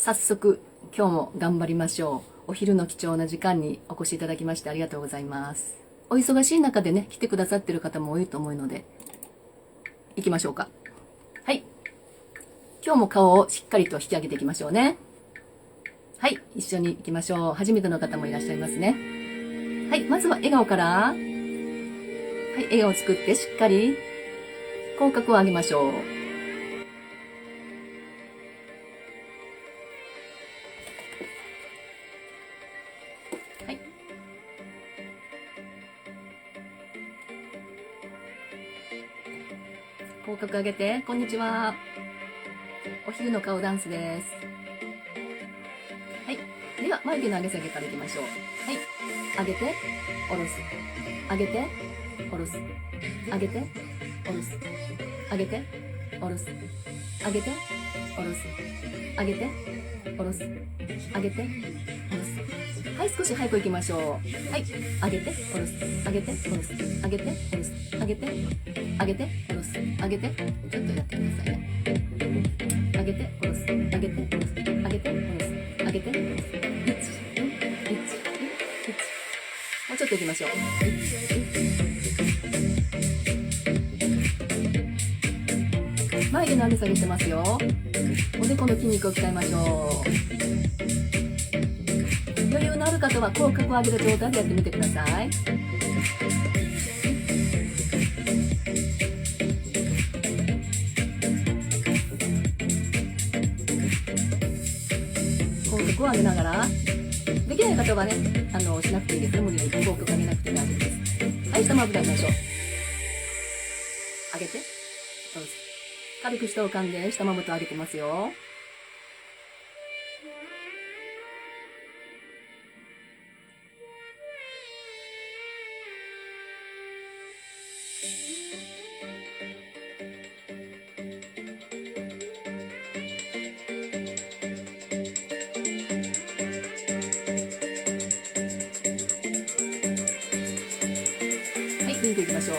早速今日も頑張りましょう。お昼の貴重な時間にお越しいただきましてありがとうございます。お忙しい中でね来てくださってる方も多いと思うので行きましょうか。はい、今日も顔をしっかりと引き上げていきましょうね。はい、一緒に行きましょう。初めての方もいらっしゃいますね。はい、まずは笑顔から。はい、笑顔を作ってしっかり口角を上げましょう。はい、口角上げて、こんにちは。お昼の顔ダンスです。はい、では眉毛の上げ下げからいきましょう。はい、上げて下ろす、上げて下ろす、上げて下ろす、上げて下ろす、上げて下ろす、上げて下ろす、上げて下ろす。はい、少し早くいきましょう。はい、上げて下ろす、上げて下ろす、上げて下ろす、上げて上げて下ろす、上げて、ちょっとやってくださいね。上げて下ろす、上げて下ろす、上げて下ろす、上げて下ろす。もうちょっといきましょう。眉毛の上げ下げしてますよ。おでこの筋肉を鍛えましょう。余裕のある方は口角を上げた状態でやってみてください。口角を上げながら、できない方はね、しなくていいですよ。無理に口角上げなくて大丈夫です。はい、下まぶたしましょう。上げて、下ろす。軽く下を噛んで、下まぶた上げてますよ。はい、ピンクいきましょう。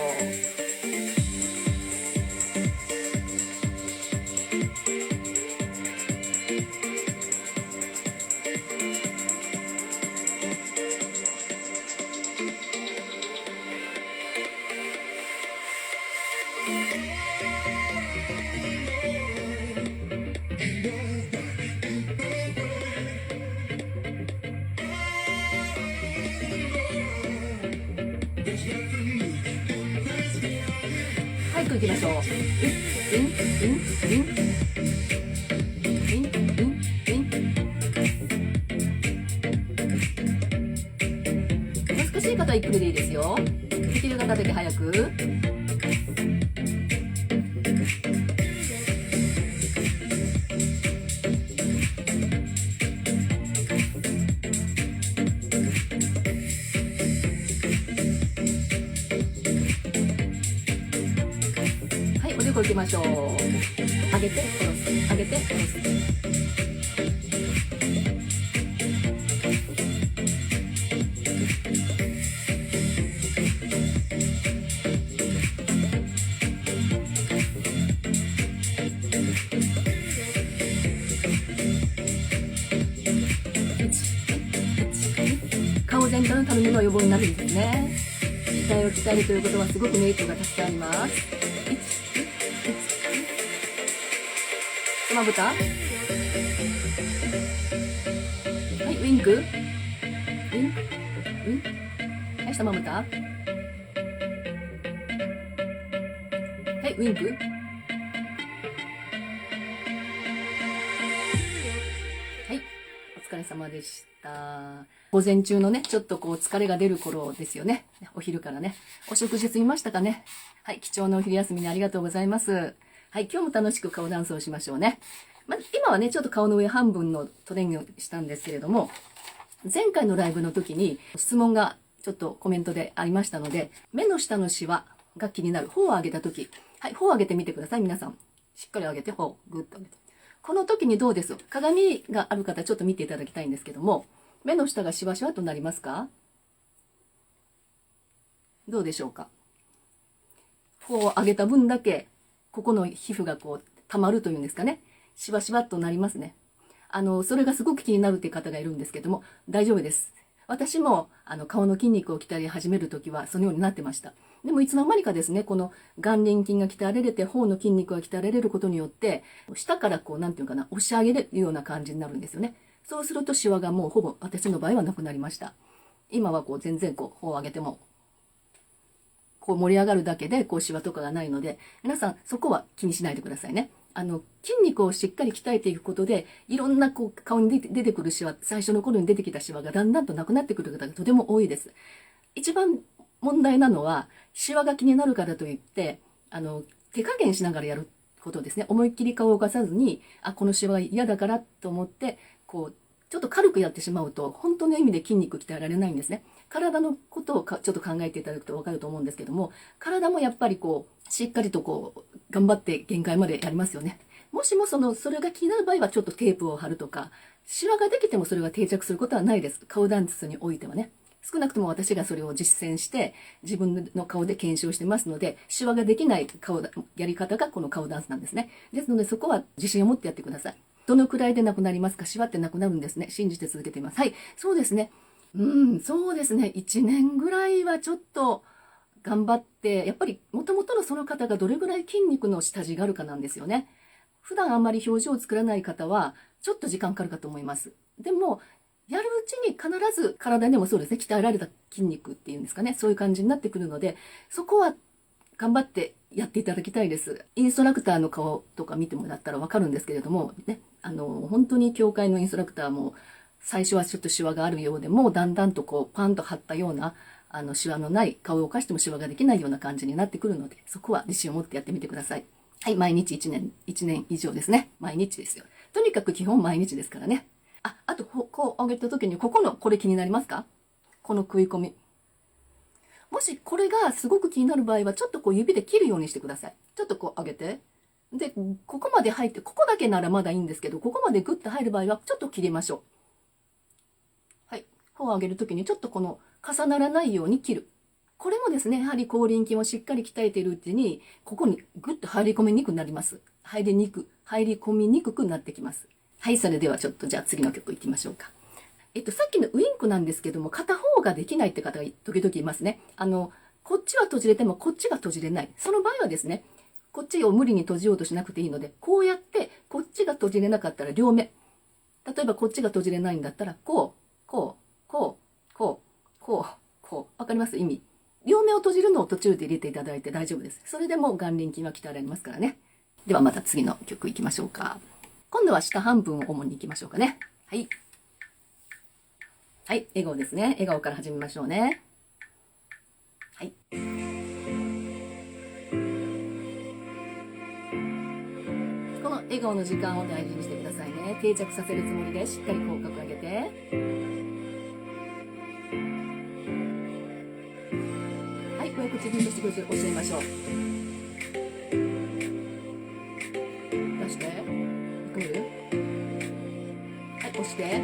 はい、行きましょう。ウィン、ウィン、ウィン、ウィン、ウィン、ウィン、ウィン。難しい方はゆっくりでいいですよ。できる方だけ早く。はい、おでこ行きましょう。上げて、下ろす。上げて、下ろす。顔全体のたるみの予防になるんですね。額を鍛えるということはすごくメリットがたくさんあります。まぶた。はい、ウィンク。ウィン、ウィン。はい、下まぶた。はい、ウィンク。はい、お疲れ様でした。午前中のね、ちょっとこう疲れが出る頃ですよね。お昼からね。お食事済みましたかね。はい、貴重なお昼休みにありがとうございます。はい、今日も楽しく顔ダンスをしましょうね。今はね、ちょっと顔の上半分のトレーニングをしたんですけれども、前回のライブの時に質問がちょっとコメントでありましたので、目の下のシワが気になる。頬を上げた時。はい、頬を上げてみてください、皆さん。しっかり上げて、頬、ぐっと上げて。この時にどうです？鏡がある方、ちょっと見ていただきたいんですけども、目の下がシワシワとなりますか？どうでしょうか？頬を上げた分だけ、ここの皮膚がこう、溜まるというんですかね。しわしわっとなりますね。それがすごく気になるっていう方がいるんですけども、大丈夫です。私も、顔の筋肉を鍛え始めるときは、そのようになってました。でも、いつの間にかですね、この眼輪筋が鍛えられて、頬の筋肉が鍛えられることによって、下からこう、なんていうかな、押し上げるような感じになるんですよね。そうすると、シワがもうほぼ、私の場合はなくなりました。今はこう、全然こう、頬を上げても、こう盛り上がるだけで、こう、シワとかがないので、皆さん、そこは気にしないでくださいね。筋肉をしっかり鍛えていくことで、いろんなこう顔に出てくるシワ、最初の頃に出てきたシワがだんだんとなくなってくる方がとても多いです。一番問題なのは、シワが気になるからといって、手加減しながらやることですね。思いっきり顔を動かさずに、このシワが嫌だからと思って、こう、ちょっと軽くやってしまうと、本当の意味で筋肉鍛えられないんですね。体のことをちょっと考えていただくとわかると思うんですけども、体もやっぱりこう、しっかりとこう、頑張って限界までやりますよね。もしもそれが気になる場合はちょっとテープを貼るとか、シワができてもそれが定着することはないです。顔ダンスにおいてはね。少なくとも私がそれを実践して、自分の顔で検証してますので、シワができないやり方がこの顔ダンスなんですね。ですのでそこは自信を持ってやってください。どのくらいでなくなりますか？シワってなくなるんですね。信じて続けています。はい、そうですね。そうですね。1年ぐらいはちょっと、頑張って、やっぱり元々のその方がどれぐらい筋肉の下地があるかなんですよね。普段あんまり表情を作らない方は、ちょっと時間かかるかと思います。でも、やるうちに必ず体にもそうですね、鍛えられた筋肉っていうんですかね、そういう感じになってくるので、そこは頑張ってやっていただきたいです。インストラクターの顔とか見てもらったらわかるんですけれども、ね、本当に教会のインストラクターも、最初はちょっとシワがあるようでも、だんだんとこう、パンと張ったような、シワのない、顔を動かしてもシワができないような感じになってくるので、そこは自信を持ってやってみてください。はい、毎日1年以上ですね。毎日ですよ。とにかく基本毎日ですからね。あと、こう上げた時に、これ気になりますか？この食い込み。もしこれがすごく気になる場合は、ちょっとこう指で切るようにしてください。ちょっとこう上げて。で、ここまで入って、ここだけならまだいいんですけど、ここまでグッと入る場合は、ちょっと切りましょう。はい。頬を上げるときに、ちょっとこの重ならないように切る。これもですね、やはり口輪筋をしっかり鍛えているうちに、ここにグッと入り込みにくくなります。入り込みにくくなってきます。はい、それではちょっとじゃあ次の曲いきましょうか。さっきのウインクなんですけども、片方ができないって方が時々いますね。こっちは閉じれてもこっちが閉じれない。その場合はですね、こっちを無理に閉じようとしなくていいので、こうやってこっちが閉じれなかったら両目。例えばこっちが閉じれないんだったら、こう、こう、こう、こう、こう、こう。わかります？意味。両目を閉じるのを途中で入れていただいて大丈夫です。それでも眼輪筋は鍛えられますからね。ではまた次の曲いきましょうか。今度は下半分を主にいきましょうかね。はい。はい、笑顔ですね。笑顔から始めましょうね。はい。この笑顔の時間を大事にしてくださいね。定着させるつもりでしっかり口角上げて。はい、声口にして教えましょう。出して。くる。はい、押して。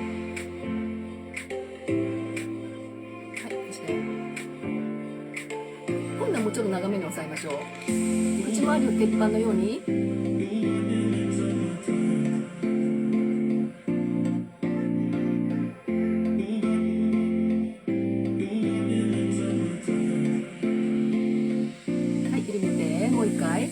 今度はもうちょっと長めに押さえましょう。口周りを鉄板のように。はい、緩めて、もう一回。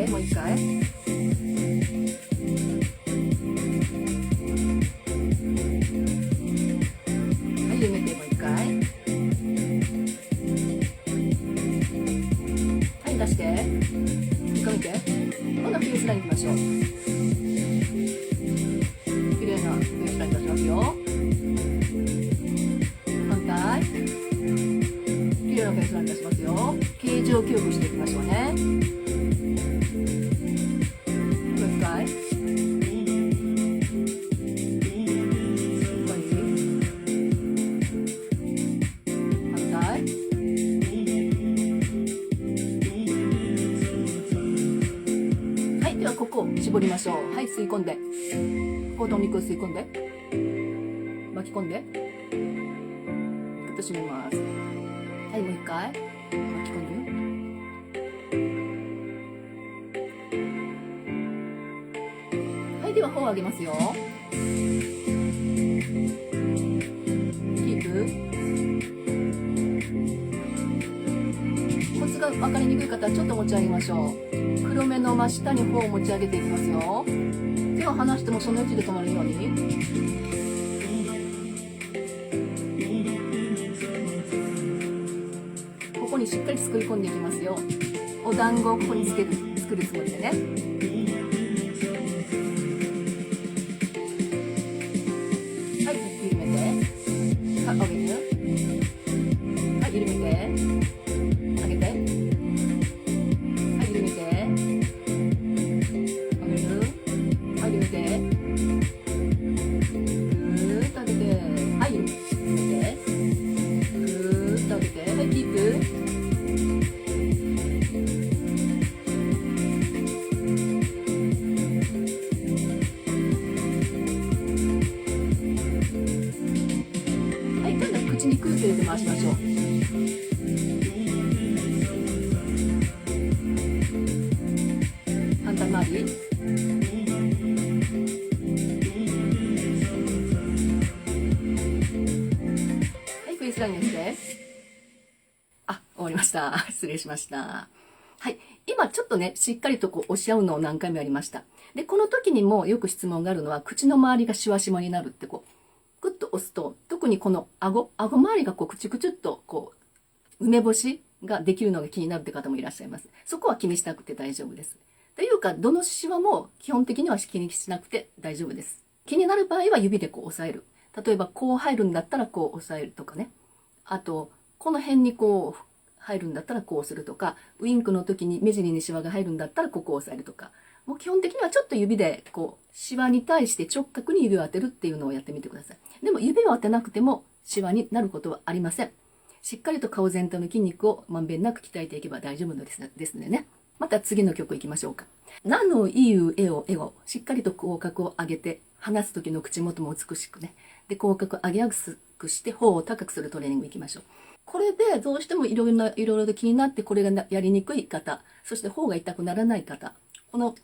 もう一回。はい、緩めてもう一回。はい、出して。一回見て。今度はフェイスラインいきましょう。綺麗なフェイスライン出しますよ。反対。綺麗なフェイスライン出しますよ。形状記憶していきましょうね。ここを絞りましょう。はい、吸い込んで。ここほどお肉を吸い込んで、巻き込んで、ぐっと締めます。はい、もう一回巻き込んで。はい、では頬を上げますよ。キープ。コツが分かりにくい方はちょっと持ち上げましょう。黒目の真下に頬を持ち上げていきますよ。手を離してもその位置で止まるように。ここにしっかり作り込んでいきますよ。お団子をここに作るつもりでね。はい、緩めて。上げて。はい、緩めて。上げて。はい、緩めて。上げる。はい、緩めて。ぐーっと上げて。はい、緩めて。ぐーっと上げて。はい、キープ。口に空気入れて回しましょう。反対回り。はい、フェイスラインをして。あ、終わりました。失礼しました。はい、今ちょっとね、しっかりとこう押し合うのを何回もやりました。で、この時にもよく質問があるのは、口の周りがシワシワになるってこう。グッと押すと、特にこの顎周りがこうクチュクチュっとこう梅干しができるのが気になるって方もいらっしゃいます。そこは気にしなくて大丈夫です。というか、どのシワも基本的には気にしなくて大丈夫です。気になる場合は指でこう押さえる。例えばこう入るんだったらこう押さえるとかね。あと、この辺にこう入るんだったらこうするとか、ウインクの時に目尻にシワが入るんだったらここを押さえるとか。もう基本的にはちょっと指でこうシワに対して直角に指を当てるっていうのをやってみてください。でも指を当てなくてもシワになることはありません。しっかりと顔全体の筋肉をまんべんなく鍛えていけば大丈夫ですのでね。また次の曲いきましょうか。なのいうえをしっかりと口角を上げて、話す時の口元も美しくね。で、口角を上げやすくして頬を高くするトレーニングいきましょう。これでどうしてもいろいろと気になってこれがやりにくい方、そして頬が痛くならない方、この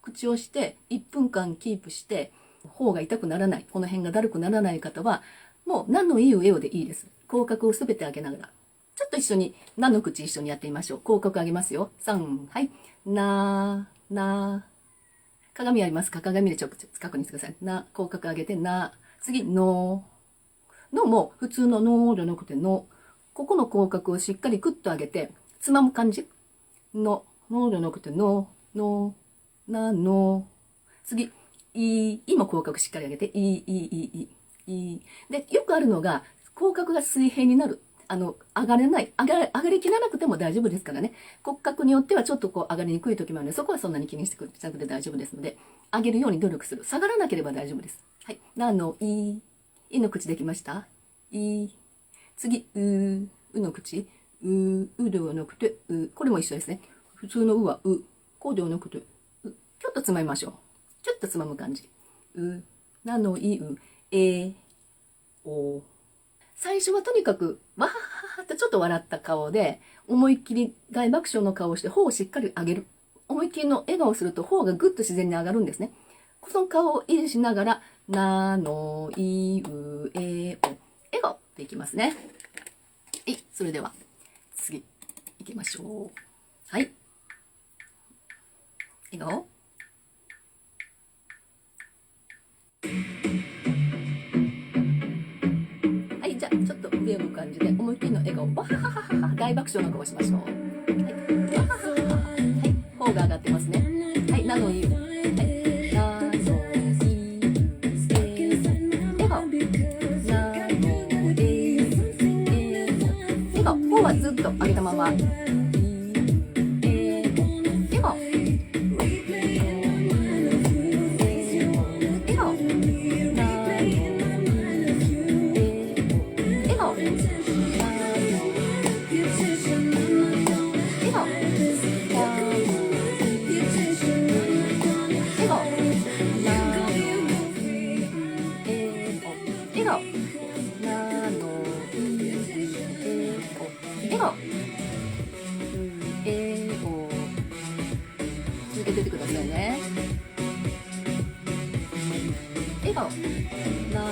口をして1分間キープして頬が痛くならない、この辺がだるくならない方はもう何のいいえをでいいです。口角をすべて上げながらちょっと一緒に何の口一緒にやってみましょう。口角上げますよ。3、はい、な鏡ありますか？鏡でちょっと確認してください。口角上げて次のも普通ののじゃなくてここの口角をしっかりクッと上げてつまむ感じ。のじゃなくて次、も口角しっかり上げて、で、よくあるのが、口角が水平になる。上がりきらなくても大丈夫ですからね。骨格によってはちょっとこう上がりにくい時もあるので、そこはそんなに気にしてくなくて大丈夫ですので、上げるように努力する。下がらなければ大丈夫です。はい。のの口できました？次、うの口。うではなくて、これも一緒ですね。普通のうはこうではなくて、ちょっとつまみましょう。ちょっとつまむ感じ。最初はとにかく、わはははってちょっと笑った顔で、思いっきり大爆笑の顔をして、頬をしっかり上げる。思いっきりの笑顔をすると、頬がぐっと自然に上がるんですね。この顔を維持しながら、笑顔でいきますね。はい、それでは、次、行きましょう。はい。笑顔。はい、じゃあちょっと上を向く感じで思いっきりの笑顔、わはははは、大爆笑の顔しましょう。はい、わはははは、はい、頬が上がってますね。はい、なのいい。はい、なのいい。笑顔。なのいい。笑顔。頬はずっと上げたまま。笑顔。顔。笑顔。続けててくださいね。笑顔。笑顔。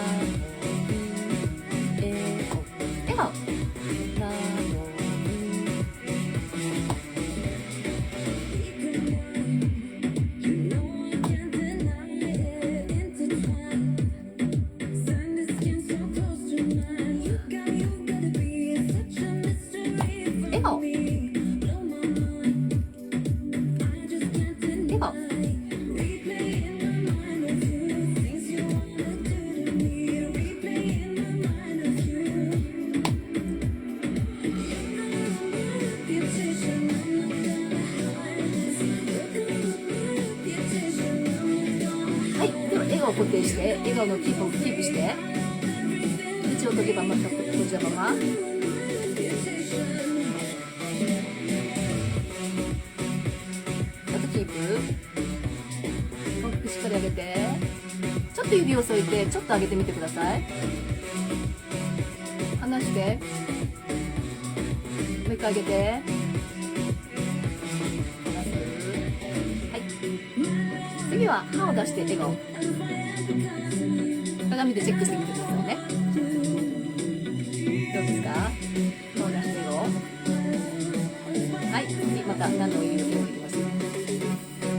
笑顔。笑顔。はい、では笑顔を固定して、笑顔のキープして、口を閉じたまま、閉じたまま。あとキープ。大きくしっかり上げて、ちょっと指を添えて、ちょっと上げてみてください。離して、もう一回上げて。次は歯を出して笑顔。鏡でチェックしてみてくださいね。どうですか？歯を出して笑顔。はい、次また何の言うようにいきます。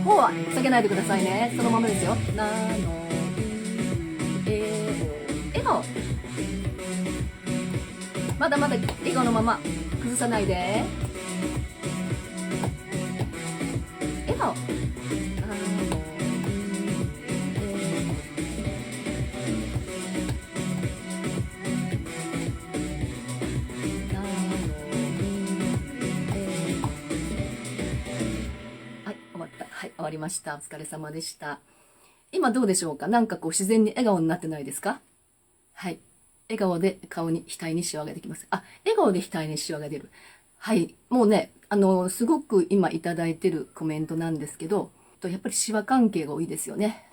頬は下げないでくださいね。そのままですよ。笑顔。まだまだ笑顔のまま崩さないで。笑顔。はい、終わりました。お疲れ様でした。今どうでしょうか？なんかこう自然に笑顔になってないですか？はい。笑顔で額にシワができます。あ、笑顔で額にシワが出る。はい。もうね、すごく今いただいてるコメントなんですけど、やっぱりシワ関係が多いですよね。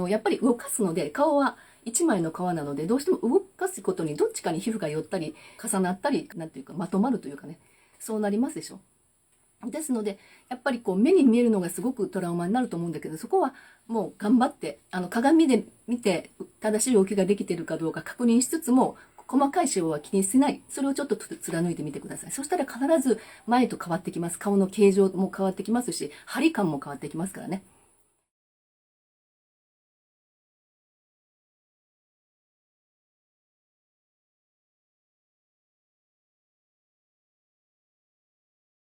やっぱり動かすので、顔は一枚の皮なので、どうしても動かすことにどっちかに皮膚が寄ったり、重なったり、なんていうか、まとまるというかね、そうなりますでしょ。ですので、やっぱりこう目に見えるのがすごくトラウマになると思うんだけど、そこはもう頑張って、鏡で見て正しい動きができているかどうか確認しつつも、細かいシワは気にしない。それをちょっと貫いてみてください。そしたら必ず前と変わってきます。顔の形状も変わってきますし、張り感も変わってきますからね。